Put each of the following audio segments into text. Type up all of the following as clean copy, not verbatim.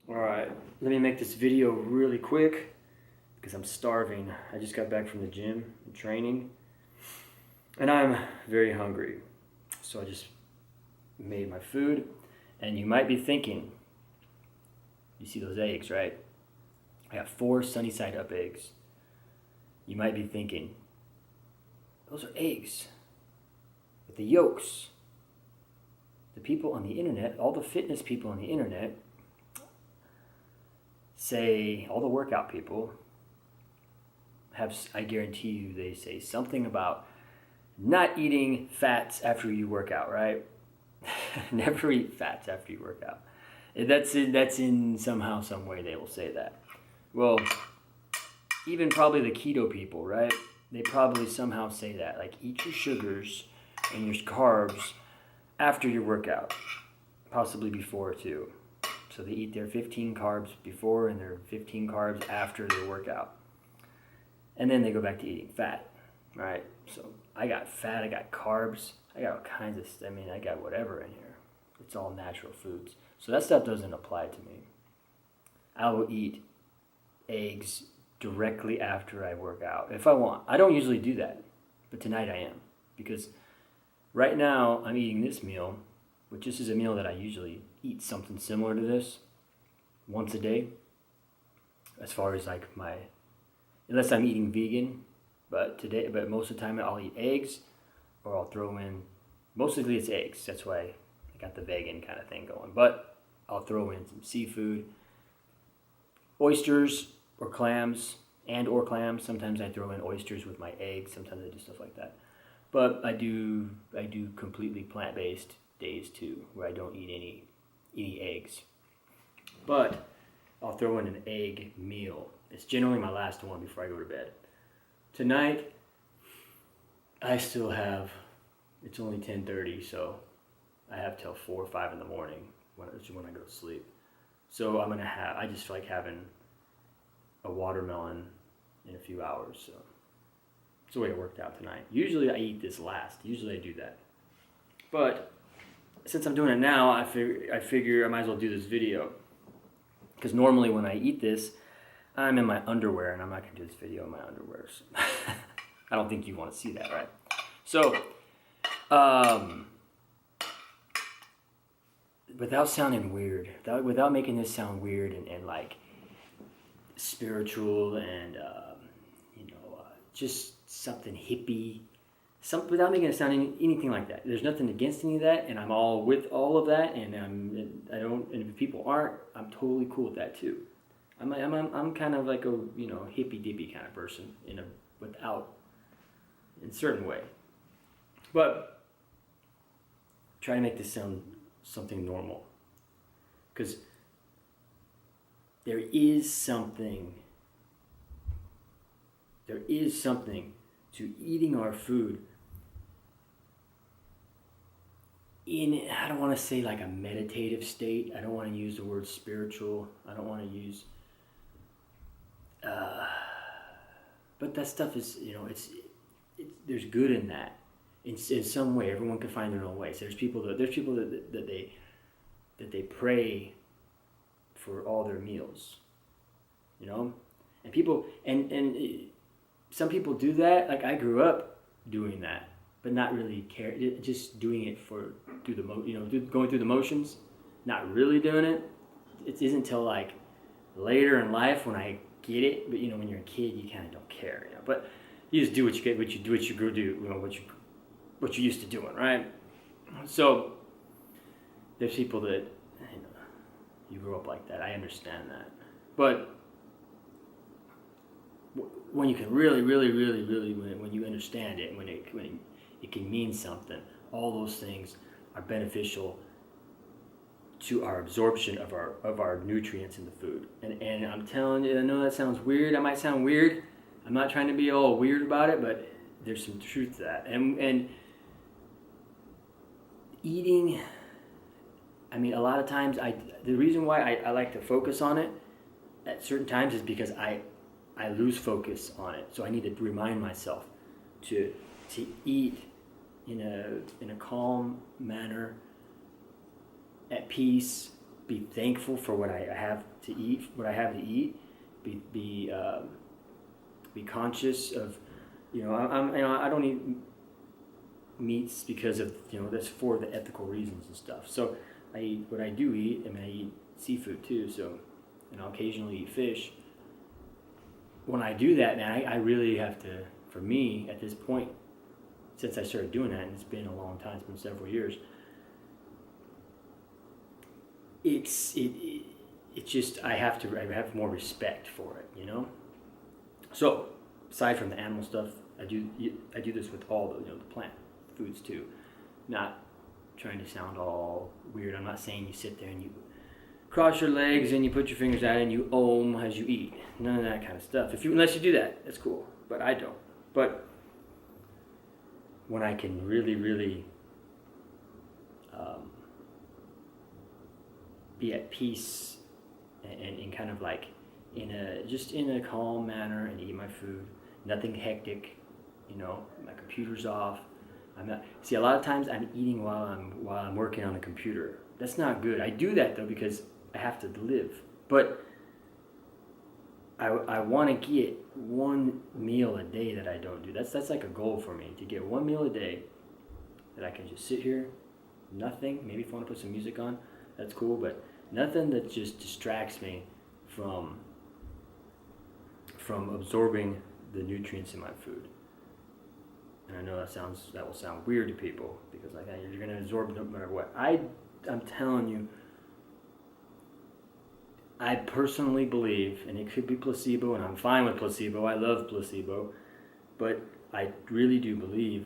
Alright, let me make this video really quick because I'm starving. I just got back from the gym and training and I'm very hungry. So I just made my food, and you might be thinking, you see those eggs, right? I got 4 sunny side up eggs. You might be thinking, those are eggs, but the yolks. The people on the internet, all the fitness people on the internet say, all the workout people have, I guarantee you, they say something about not eating fats after you work out, right? Never eat fats after you work out. That's in somehow, some way they will say that. Well, even probably the keto people, right? They probably somehow say that, like, eat your sugars and your carbs after your workout, possibly before too. So they eat their 15 carbs before and their 15 carbs after their workout. And then they go back to eating fat, right? So I got fat, I got carbs, I got all kinds of stuff. I mean, I got whatever in here. It's all natural foods. So that stuff doesn't apply to me. I will eat eggs directly after I work out if I want. I don't usually do that, but tonight I am, because right now I'm eating this meal, which this is a meal that I usually eat something similar to this once a day, as far as like unless I'm eating vegan, but most of the time I'll eat eggs, or I'll throw in, mostly it's eggs, that's why I got the vegan kind of thing going, but I'll throw in some seafood, oysters or clams, or clams. Sometimes I throw in oysters with my eggs, sometimes I do stuff like that. But I do completely plant-based days too, where I don't eat any eggs. But I'll throw in an egg meal. It's generally my last one before I go to bed. Tonight, I still have, it's only 10:30, so I have till 4 or 5 in the morning when I go to sleep. So I just like having a watermelon in a few hours, so it's the way it worked out tonight. Usually I eat this last. Usually I do that. But since I'm doing it now, I figure I might as well do this video. Because normally when I eat this, I'm in my underwear, and I'm not going to do this video in my underwear. So I don't think you want to see that, right? So, without sounding weird, without making this sound weird and like spiritual and just something hippie, without making it sound anything like that. There's nothing against any of that, and I'm all with all of that, and and if people aren't, I'm totally cool with that too. I'm kind of like a hippy dippy kind of person in a certain way, but try to make this sound something normal, because there is something to eating our food in, I don't want to say like a meditative state. I don't want to use the word spiritual. I don't want to use, but that stuff is, there's good in that. In some way, everyone can find their own way. So there's people that they pray for all their meals, and people and some people do that. Like, I grew up doing that, but not really just doing it going through the motions, not really doing it. It isn't until like later in life when I get it. But when you're a kid, you kind of don't care, But you just do what you get, what you grew do, what you used to doing, right? So there's people that you grew up like that. I understand that, but when you can really, when you understand it, when it can mean something, all those things are beneficial to our absorption of our nutrients in the food. And I'm telling you, I know that sounds weird. I might sound weird. I'm not trying to be all weird about it, but there's some truth to that. And eating, a lot of times the reason why I like to focus on it at certain times is because I lose focus on it. So I need to remind myself to eat in a calm manner, at peace, be thankful for what I have to eat, be conscious of, I don't eat meats because of, that's for the ethical reasons and stuff. So I eat what I do eat. I eat seafood too, so, I'll occasionally eat fish. When I do that, man, I really have to, for me, at this point, since I started doing that, and it's been a long time, it's been several years, it's just, I have more respect for it, So, aside from the animal stuff, I do this with all the plant foods too. Not trying to sound all weird. I'm not saying you sit there and you cross your legs and you put your fingers out and you om as you eat. None of that kind of stuff. Unless you do that, that's cool. But I don't. But when I can really, really be at peace and kind of like in a calm manner and eat my food, nothing hectic, my computer's off. See, a lot of times I'm eating while I'm working on the computer. That's not good. I do that though because I have to live. But I want to get one meal a day that I don't do. That's like a goal for me, to get one meal a day that I can just sit here, nothing. Maybe if I want to put some music on, that's cool, but nothing that just distracts me from absorbing the nutrients in my food. And I know that will sound weird to people because like you're going to absorb no matter what. I'm telling you, I personally believe, and it could be placebo, and I'm fine with placebo. I love placebo, but I really do believe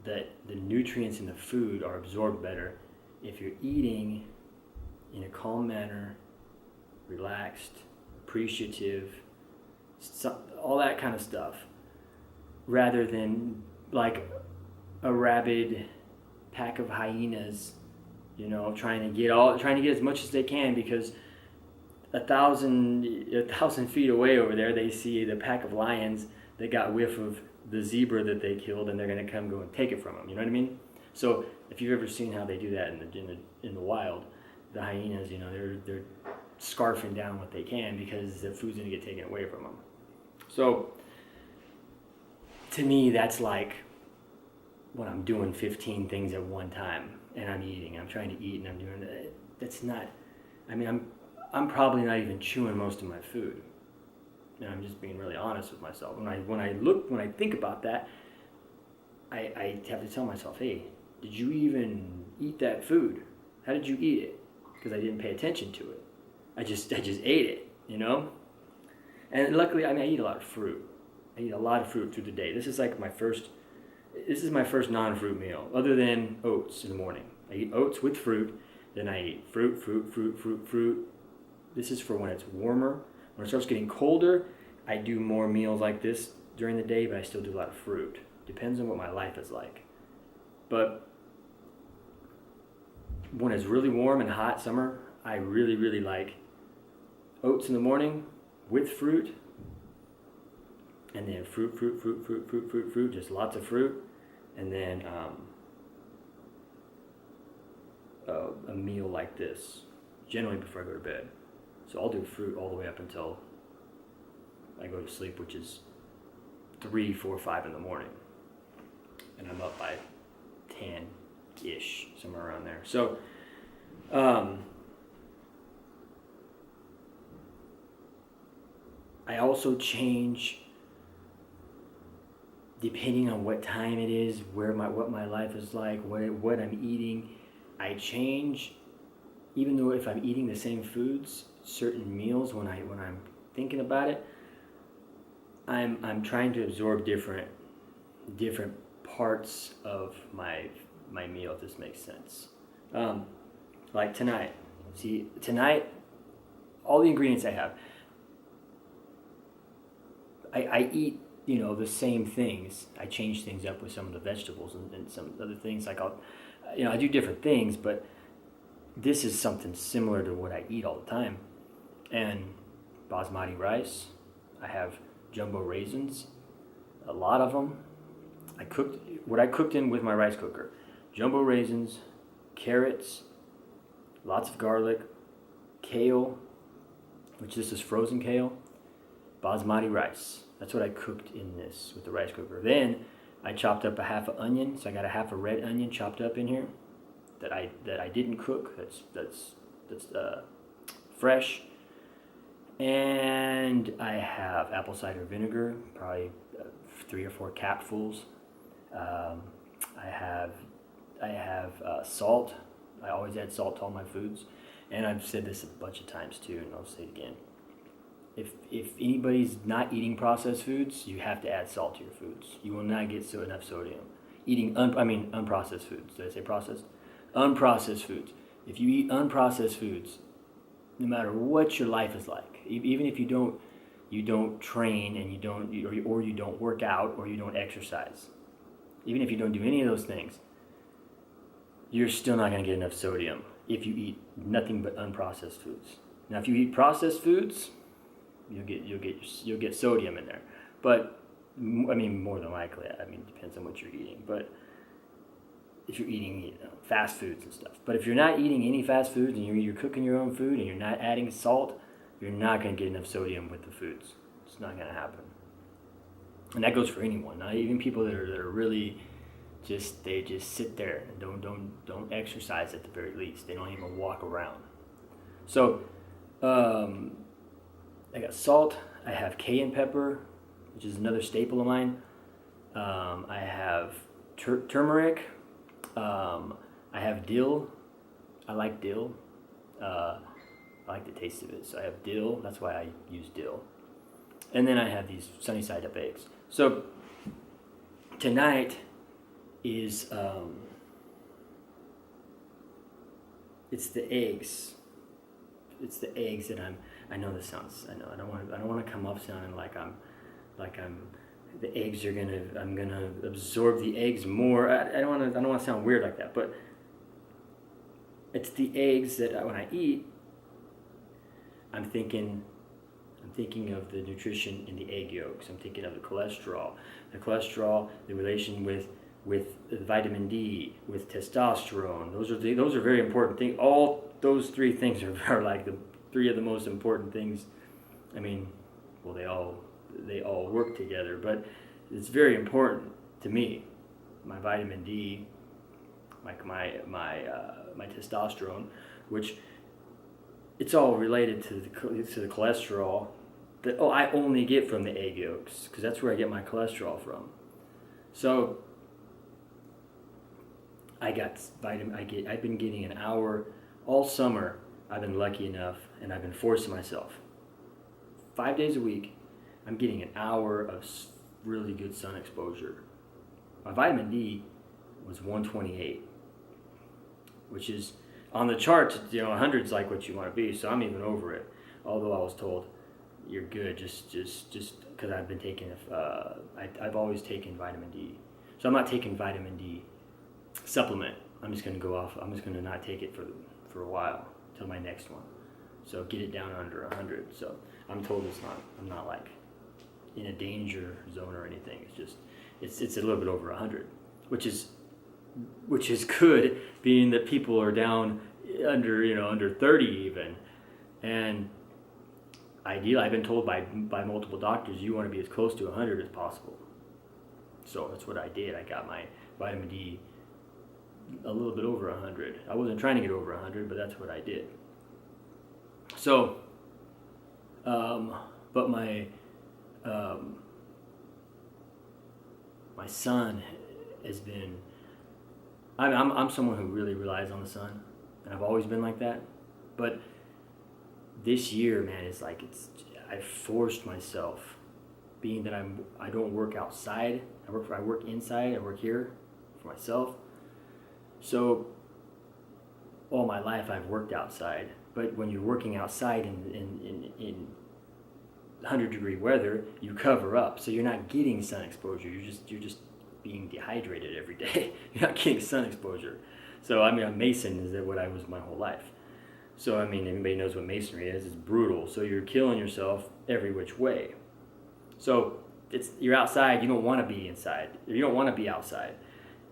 that the nutrients in the food are absorbed better if you're eating in a calm manner, relaxed, appreciative, all that kind of stuff, rather than like a rabid pack of hyenas, trying to get as much as they can because a thousand feet away over there they see the pack of lions that got whiff of the zebra that they killed, and they're going to go and take it from them. You know what I mean? So if you've ever seen how they do that in the wild, the hyenas, they're scarfing down what they can because the food's going to get taken away from them. So to me, that's like when I'm doing 15 things at one time and I'm trying to eat and I'm doing that. That's not, I'm probably not even chewing most of my food. And I'm just being really honest with myself. When I think about that, I have to tell myself, hey, did you even eat that food? How did you eat it? Because I didn't pay attention to it. I just ate it, And luckily, I eat a lot of fruit. I eat a lot of fruit through the day. This is my first non-fruit meal, other than oats in the morning. I eat oats with fruit, then I eat fruit. This is for when it's warmer. When it starts getting colder, I do more meals like this during the day, but I still do a lot of fruit. Depends on what my life is like. But when it's really warm and hot summer, I really, really like oats in the morning with fruit. And then fruit, just lots of fruit. And then a meal like this, generally before I go to bed. So I'll do fruit all the way up until I go to sleep, which is 3, 4, 5 in the morning. And I'm up by 10-ish, somewhere around there. So, I also change depending on what time it is, what my life is like, what I'm eating. I change, even though if I'm eating the same foods, certain meals when I'm thinking about it, I'm trying to absorb different parts of my meal, if this makes sense. Like tonight. See, tonight, all the ingredients I have, I eat, the same things. I change things up with some of the vegetables and some other things. Like I do different things, but this is something similar to what I eat all the time. And basmati rice, I have jumbo raisins, a lot of them. I cooked in with my rice cooker. Jumbo raisins, carrots, lots of garlic, kale, which this is frozen kale, basmati rice. That's what I cooked in this with the rice cooker. Then I chopped up a half an onion, so I got a half a red onion chopped up in here that I didn't cook. That's fresh. And I have apple cider vinegar, probably 3 or 4 capfuls. I have salt. I always add salt to all my foods, and I've said this a bunch of times too, and I'll say it again. If anybody's not eating processed foods, you have to add salt to your foods. You will not get enough sodium. Eating unprocessed foods. Did I say processed? Unprocessed foods. If you eat unprocessed foods, no matter what your life is like, even if you don't train and you don't work out or you don't exercise, even if you don't do any of those things, you're still not going to get enough sodium if you eat nothing but unprocessed foods. Now, if you eat processed foods, you'll get sodium in there, but I mean more than likely. I mean, it depends on what you're eating. But if you're eating fast foods and stuff, but if you're not eating any fast foods and you're cooking your own food and you're not adding salt, you're not going to get enough sodium with the foods. It's not going to happen. And that goes for anyone. Not even people that are really they just sit there and don't exercise at the very least. They don't even walk around. So I got salt. I have cayenne pepper, which is another staple of mine. I have turmeric. I have dill. I like dill. I like the taste of it, so I have dill. That's why I use dill. And then I have these sunny side up eggs. So tonight is it's the eggs. It's the eggs that I know this sounds. I know. I don't want to come up sounding like I'm. The eggs are gonna. I'm gonna absorb the eggs more. I don't want to sound weird like that. But it's the eggs that when I eat, I'm thinking of the nutrition in the egg yolks. I'm thinking of the cholesterol, the relation with vitamin D, with testosterone. Those are very important things. All those 3 things are like the 3 of the most important things. I mean, well, they all work together, but it's very important to me. My vitamin D, my testosterone, which it's all related to the cholesterol that I only get from the egg yolks, because that's where I get my cholesterol from. So I've been getting an hour all summer. I've been lucky enough, and I've been forcing myself. 5 days a week, I'm getting an hour of really good sun exposure. My vitamin D was 128, which is on the charts. 100's like what you want to be, so I'm even over it. Although I was told you're good, just because I've been taking I've always taken vitamin D, so I'm not taking vitamin D supplement. I'm just going to not take it for a while till my next one. So get it down under 100. So I'm told I'm not like in a danger zone or anything. It's just it's a little bit over 100, which is good, being that people are down under 30 even. And ideally, I've been told by multiple doctors, you want to be as close to 100 as possible. So that's what I did. I got my vitamin D a little bit over 100. I wasn't trying to get over 100, but that's what I did. So, but my son has been. I'm someone who really relies on the sun, and I've always been like that. But this year, man, I forced myself, being that I don't work outside. I work inside. I work here for myself. So all my life I've worked outside. But when you're working outside in 100-degree weather, you cover up, so you're not getting sun exposure. You're just being dehydrated every day. You're not getting sun exposure. So a mason is what I was my whole life. So everybody knows what masonry is. It's brutal. So you're killing yourself every which way. So you're outside. You don't want to be inside. You don't want to be outside.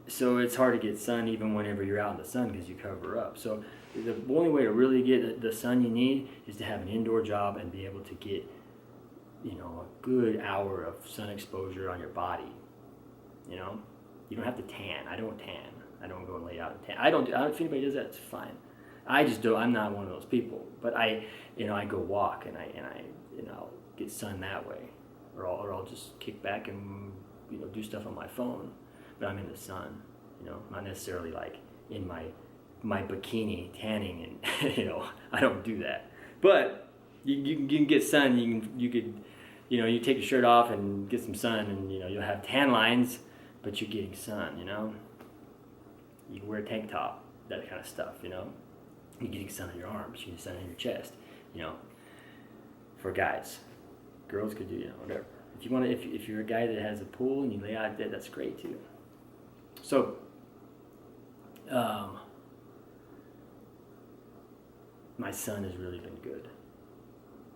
So it's hard to get sun even whenever you're out in the sun because you cover up. So the only way to really get the sun you need is to have an indoor job and be able to get, a good hour of sun exposure on your body. You don't have to tan. I don't tan. I don't go and lay out and tan. I don't. If anybody does that, it's fine. I just don't. I'm not one of those people. But I go walk and I'll get sun that way, or I'll just kick back and do stuff on my phone. But I'm in the sun. Not necessarily like in my bikini tanning, and I don't do that. But you can get sun. You could you take your shirt off and get some sun, and you'll have tan lines, but you're getting sun. You can wear a tank top, that kind of stuff. You're getting sun on your arms, you're getting sun on your chest. For guys, girls could do whatever. If you want to, if you're a guy that has a pool and you lay out there, that's great too. So, my son has really been good,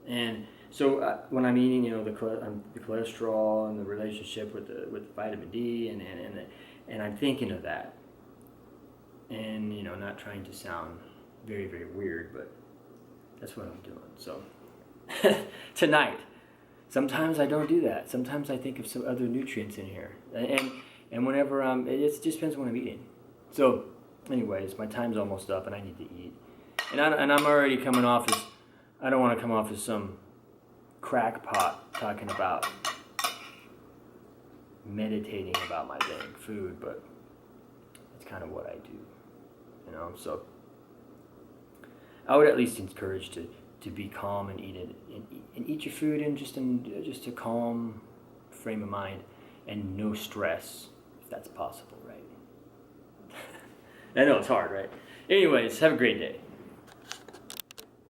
and so when I'm eating, the cholesterol and the relationship with the vitamin D, and I'm thinking of that, and not trying to sound very, very weird, but that's what I'm doing. So tonight, sometimes I don't do that. Sometimes I think of some other nutrients in here, and whenever it just depends when I'm eating. So, anyways, my time's almost up, and I need to eat. And I'm already coming off as, I don't want to come off as some crackpot talking about meditating about my dang food, but it's kind of what I do, So I would at least encourage to be calm and eat it, and eat your food in just a calm frame of mind and no stress, if that's possible, right? I know it's hard, right? Anyways, have a great day.